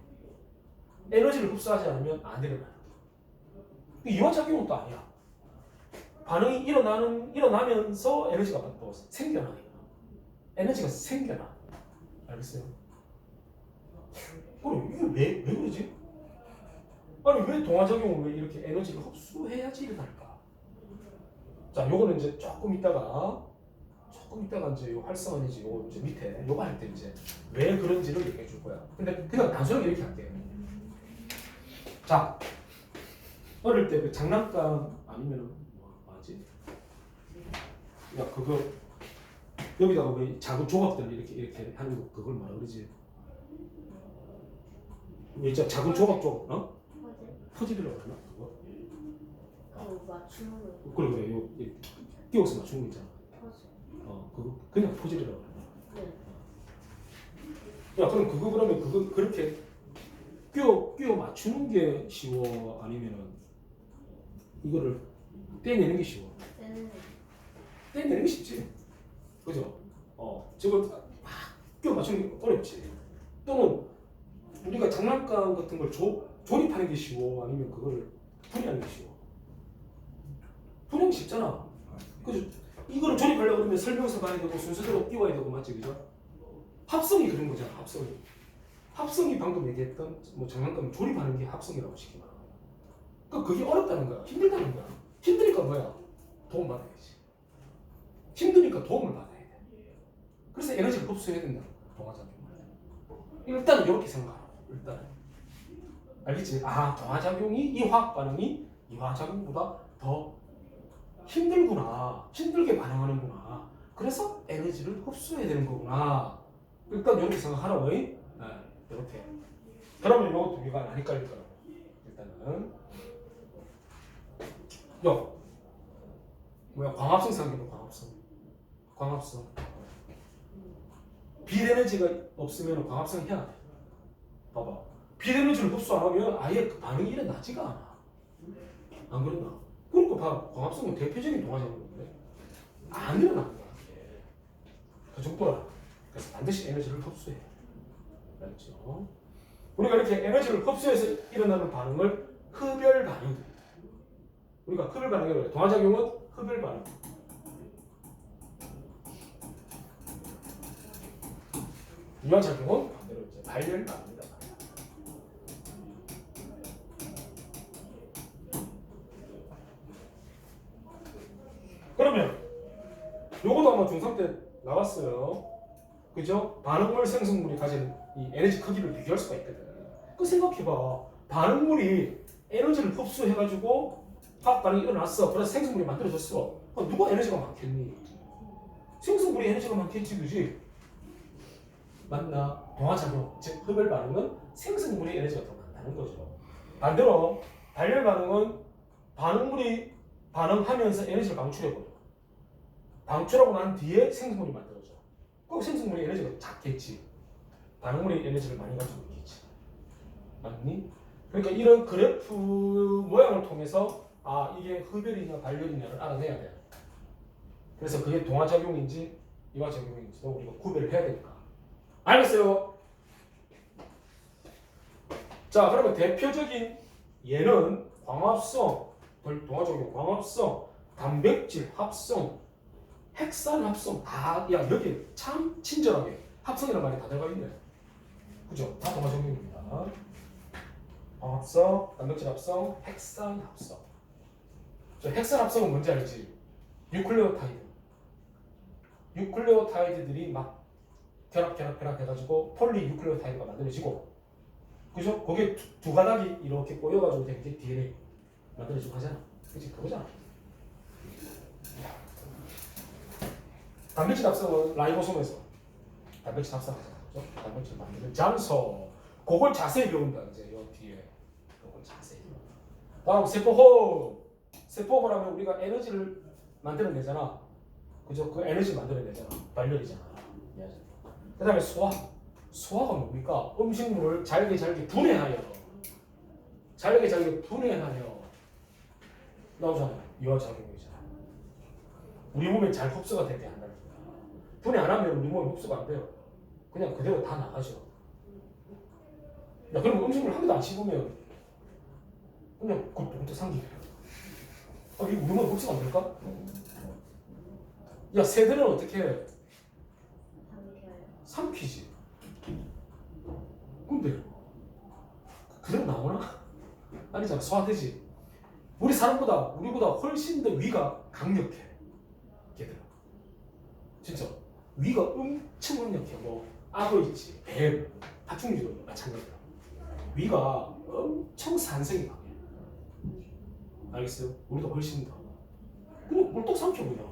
에너지를 흡수하지 않으면 안 일어나요. 이화작용은 또 아니야. 반응이 일어나면서 에너지가 또 생겨나. 에너지가 생겨나. 알겠어요? 이게 왜 그러지? 아니, 왜 동화작용은 왜 이렇게 에너지를 흡수해야지 일어날까? 자, 요거는 이제 조금 있다가 이제 요 활성화되지, 요거 이제 밑에 요거 할 때 이제 왜 그런지를 얘기해 줄 거야. 근데 그냥 단순하게 이렇게 할게. 자, 어릴 때 그 장난감 아니면은 뭐지? 야, 그거 여기다가 왜 작은 조각들 이렇게 하는 거 그걸 뭐라 그러지? 왜 작은 조각 어? 퍼즐이라고 그러나 그거? 맞추는 거. 그래 요 끼워서 맞추는 거 있잖아. 퍼즐. 그거 그냥 퍼즐이라고 그러나? 네. 야, 그럼 그러면 그거 그렇게 끼워 맞추는 게 쉬워? 아니면은 이거를 떼내는 게 쉬워? 떼내는 게 쉽지. 그죠? 저걸 막 끼워 맞추는 게 어렵지. 또는 우리가 장난감 같은 걸 조립하는 게 쉬워? 아니면 그거를 분해하는 게 쉬워? 분해하기 쉽잖아. 그죠? 이거를 조립하려고 그러면 설명서 봐야 되고 순서대로 끼워야 되고, 맞지? 그죠? 합성이 그런 거잖아. 합성이 방금 얘기했던 뭐 장난감 조립하는 게 합성이라고 쉽게 말하는 거야. 그러니까 그게 어렵다는 거야. 힘들다는 거야. 힘드니까 뭐야? 도움 받아야지. 힘드니까 도움을 받아야 돼. 그래서 에너지를 흡수해야 된다는 거야. 동화작용. 일단 이렇게 생각하라고. 일단 알겠지? 아, 동화작용이 이 화학 반응이 이 화학작용보다 더 힘들구나. 힘들게 반응하는구나. 그래서 에너지를 흡수해야 되는 거구나. 일단 이렇게 생각하라고. 네, 이렇게. 그러면 이거 두 개가 안 헷갈릴 거라고. 일단은 뭐야, 광합성 생각해봐. 광합성. 비에너지가 없으면 광합성 해야 돼. 봐봐. 비에너지를 흡수 안 하면 아예 그 반응이 일어나지가 않아. 안 그런가? 그러니까 봐. 광합성은 대표적인 동화작용인데 안 일어나는 거야. 그 정도라. 그래서 반드시 에너지를 흡수해. 알겠죠? 우리가 이렇게 에너지를 흡수해서 일어나는 반응을 흡열 반응. 우리가 흡열 반응이라고 해요. 동화작용은 흡열 반응. 이화작용은 반대로 이제 발열 반응이다. 그러면 요것도 아마 중3 때 나왔어요. 그죠? 반응물 생성물이 가진 이 에너지 크기를 비교할 수가 있거든. 그 생각해봐. 반응물이 에너지를 흡수해가지고 화학 반응이 일어났어. 그래서 생성물이 만들어졌어. 누가 에너지가 많겠니? 생성물이 에너지가 많겠지, 그지? 맞나? 동화작용, 즉 흡열 반응은 생성물의 에너지가 더 많다는 거죠. 반대로 발열 반응은 반응물이 반응하면서 에너지를 방출해버려. 방출하고 난 뒤에 생성물이 만들어져. 그 생성물의 에너지가 작겠지. 반응물의 에너지를 많이 가지고 있겠지. 맞니? 그러니까 이런 그래프 모양을 통해서 아, 이게 흡열이냐 발열이냐를 알아내야 돼. 그래서 그게 동화작용인지 이화작용인지도 우리가 구별을 해야 되니까. 알겠어요? 자, 그러면 대표적인 예는 광합성, 동화작용, 광합성, 단백질 합성, 핵산 합성. 다, 야, 여기 참 친절하게 합성이라는 말이 다 들어가 있네. 그죠? 다 동화작용입니다. 광합성, 단백질 합성, 핵산 합성. 저 핵산 합성은 뭔지 알지? 뉴클레오타이드들이 막 결합 해가지고 폴리뉴클레오타이드가 만들어지고, 그죠? 거기에 두 가닥이 이렇게 꼬여가지고 된 게 DNA 만들어지고 하잖아. 그치? 그거잖아. 단백질 합성은 라이보솜에서 단백질 합성하잖아. 그죠? 단백질 만드는 장소. 그걸 자세히 배운다. 이제 요 뒤에 그걸 자세히. 다음 세포호흡. 세포호흡을 하면 우리가 에너지를 만들어내잖아. 그죠? 그 에너지 만들어내잖아. 발열이잖아. 그 다음에 소화. 소화가 뭡니까? 음식물을 잘게 분해하여 나오잖아요. 이화작용이잖아. 우리 몸에 잘 흡수가 되게 한다는 거야. 분해 안 하면 우리 몸에 흡수가 안 돼요. 그냥 그대로 다 나가죠. 야, 그럼 음식물 한 개도 안 씹으면 그냥 굴뚝굴뚝 삼키게. 이거 우리 몸에 흡수가 안 될까? 야, 새들은 어떻게 해? 삼키지. 근데 그대로 나오나? 아니잖아. 소화되지. 우리보다 훨씬 더 위가 강력해. 걔들. 진짜 위가 엄청 강력해. 뭐 악어 있지, 뱀, 파충류도 마찬가지야. 위가 엄청 산성이 강해. 알겠어요? 우리도 훨씬 더. 그냥 꿀떡 삼켜 그냥.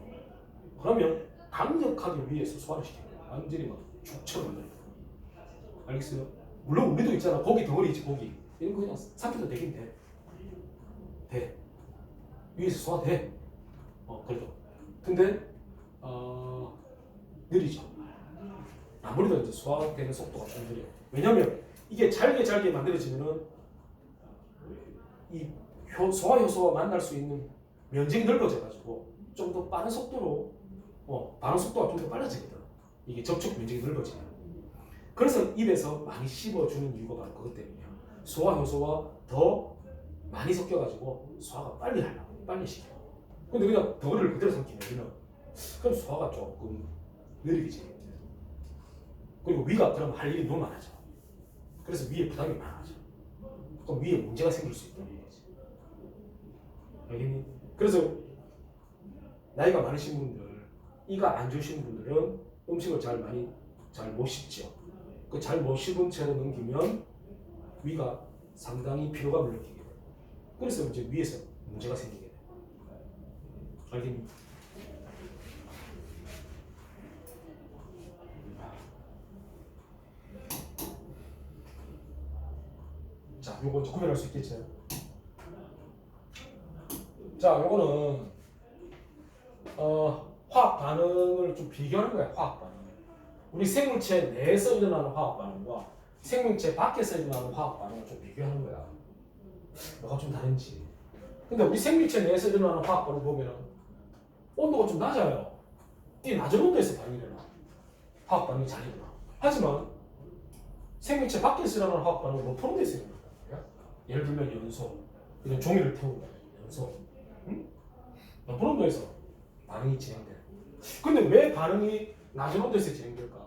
그러면 강력하게 위에서 소화를 시켜. 완전히 막 죽처럼 만들어. 알겠어요? 물론 우리도 있잖아. 고기 덩어리 있지, 고기. 이런 거 그냥 삼켜도 되긴 돼. 돼. 위에서 소화돼. 그래도. 근데 느리죠. 아무래도 이제 소화되는 속도가 좀 느려. 왜냐면 이게 잘게 만들어지면은 이 소화 효소와 만날 수 있는 면적이 넓어져가지고 좀 더 빠른 속도로 반응 속도가 좀 더 빨라지거든. 이게 접촉 면적이 넓어지면. 그래서 입에서 많이 씹어주는 이유가 바로 그것 때문이야. 소화 효소와 더 많이 섞여가지고 소화가 빨리 시켜. 근데 그냥 덩어리를 그대로 삼키면 그럼 소화가 조금 느리지. 그리고 위가 그럼 할 일이 너무 많아져. 그래서 위에 부담이 많아져. 그럼 위에 문제가 생길 수 있다는 거지. 알겠니? 그래서 나이가 많으신 분들, 이가 안 좋으신 분들은 음식을 잘 못 씹죠. 그 잘 못 씹은 채로 넘기면 위가 상당히 피로가 물리게 돼. 그래서 이제 위에서 문제가 생기게 돼. 알겠니? 자, 요거 이제 구별할 수 있겠죠? 자, 요거는 화학 반응을 좀 비교하는 거야. 화학 반응. 우리 생물체 내에서 일어나는 화학 반응과 생명체 밖에서 일어나는 화학 반응을 좀 비교하는 거야. 뭐가 좀 다른지. 근데 우리 생물체 내에서 일어나는 화학 반응 보면은 온도가 좀 낮아요. 이 낮은 온도에서 반응이 일어나. 화학 반응이 잘 일어나. 하지만 생명체 밖에서 일어나는 화학 반응은 높은 온도에서 일어난단 말이야. 예를 들면 연소. 이런 종이를 태운다. 연소. 응? 높은 온도에서 반응이 진행돼. 근데 왜 반응이 낮은 온도에서 진행될까?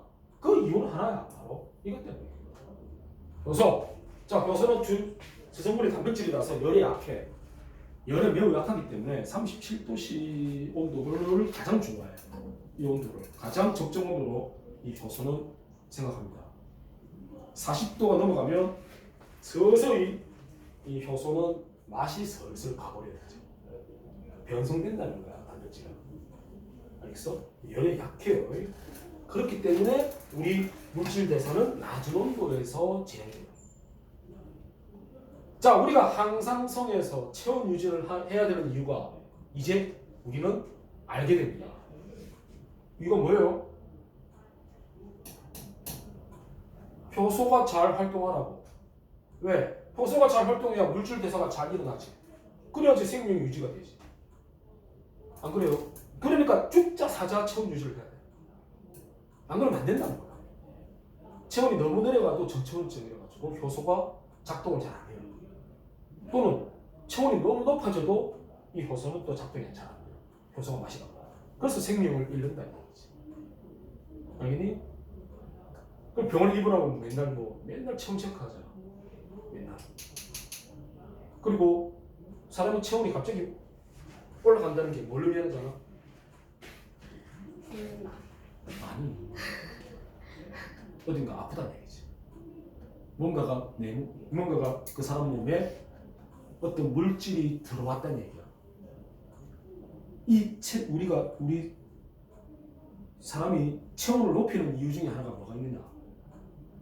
그 이유는 하나야. 바로 이것 때문에. 효소. 자, 효소는 주성분이 단백질이라서 열에 약해. 열에 매우 약하기 때문에 37도씨 온도를 가장 좋아해요. 이 온도를. 가장 적정 온도로 이 효소는 생각합니다. 40도가 넘어가면 서서히 이 효소는 맛이 슬슬 가버려야 되죠. 변성된다는 거야, 단백질은. 알겠어? 열에 약해요. 그렇기 때문에 우리 물질 대사는 낮은 온도에서 진행돼요. 자, 우리가 항상성에서 체온 유지를 해야 되는 이유가 이제 우리는 알게 됩니다. 이건 뭐예요? 효소가 잘 활동하라고. 왜? 효소가 잘 활동해야 물질 대사가 잘 일어나지. 그래야지 생명 유지가 되지. 안 그래요? 그러니까 죽자 사자 체온 유지를 해야 돼. 안 그러면 안 된다는 거야. 체온이 너무 내려가도 저체온증 내려가지고 효소가 작동을 잘 안 해요. 또는 체온이 너무 높아져도 이 효소는 또 작동이 잘 안 돼요. 효소가 맛이 나고. 그래서 생명을 잃는다는 거지. 알겠니? 그럼 병원에 입원하고 맨날 체온 체크하잖아. 맨날. 그리고 사람이 체온이 갑자기 올라간다는 게 뭘 의미하잖아? 아니. 어딘가 아프다는 얘기지. 뭔가가 그 사람 몸에 어떤 물질이 들어왔다는 얘기야. 우리 사람이 체온을 높이는 이유 중에 하나가 뭐가 있느냐?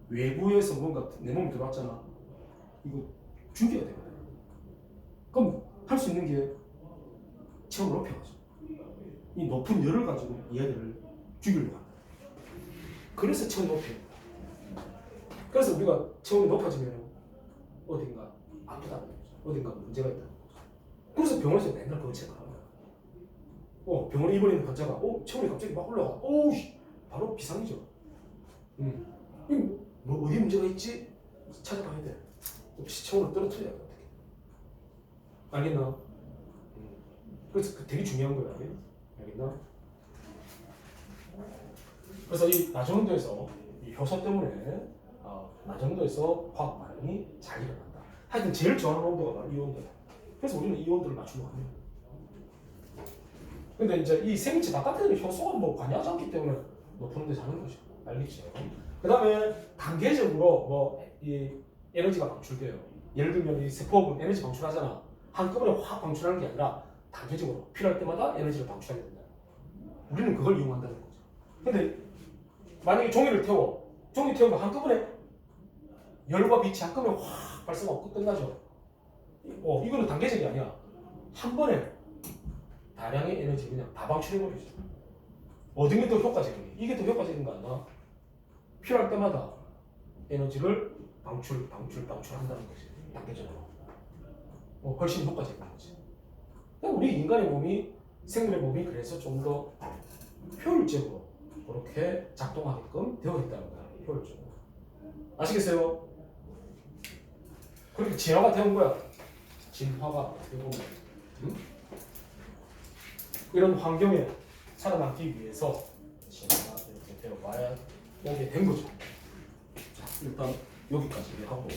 외부에서 뭔가 내 몸에 들어왔잖아. 이거 죽여야 되거든. 그럼 할 수 있는 게 체온을 높여가지고 이 높은 열을 가지고 얘들을 죽이려고 한다. 그래서 체온이 높여야 된다. 그래서 우리가 체온이 높아지면 어딘가 아프다는 거죠. 어딘가 문제가 있다는 거죠. 그래서 병원에서 맨날 그거 체크하는 거야. 병원에 입원해 있는 환자가 체온이 갑자기 막 올라가. 바로 비상이죠. 뭐 어디 문제가 있지? 찾아봐야 돼. 혹시 체온을 떨어뜨려야 돼. 알겠나? 그래서 되게 중요한 거야. 알겠나? 그래서 이 낮은 온도에서 이 효소 때문에 낮은 온도에서 화학 반응이 잘 일어난다. 하여튼 제일 좋아하는 온도가 바로 이 온도야. 그래서 우리는 이 온도를 맞추려고 합니다. 근데 이제 이 생체 바깥에는 효소가 뭐 관여하지 않기 때문에 높은 온도에 사는 거죠. 알겠죠? 그 다음에 단계적으로 이 에너지가 방출돼요. 예를 들면 이 세포는 에너지 방출하잖아. 한꺼번에 확 방출하는 게 아니라 단계적으로 필요할 때마다 에너지를 방출하게 된다. 우리는 그걸 이용한다는 거죠. 근데 만약에 종이를 태우면 한꺼번에 열과 빛이 한꺼번에 확 발생하고 끝나죠. 이거는 단계적이 아니야. 한 번에 다량의 에너지 그냥 다 방출해버리죠. 어떤 게 더 효과적이니? 이게 더 효과적인 거 아니야? 필요할 때마다 에너지를 방출한다는 거지. 단계적으로. 훨씬 효과적인 거지. 우리 인간의 몸이, 생물의 몸이 그래서 좀 더 효율적으로 그렇게 작동하게끔 되어 있다는 거야. 효율적으로. 아시겠어요? 그렇게 진화가 되는 거야. 진화가 되고 이런 환경에 살아남기 위해서 진화가 이렇게 되어봐야 오게 된 거죠. 자, 일단 여기까지 하고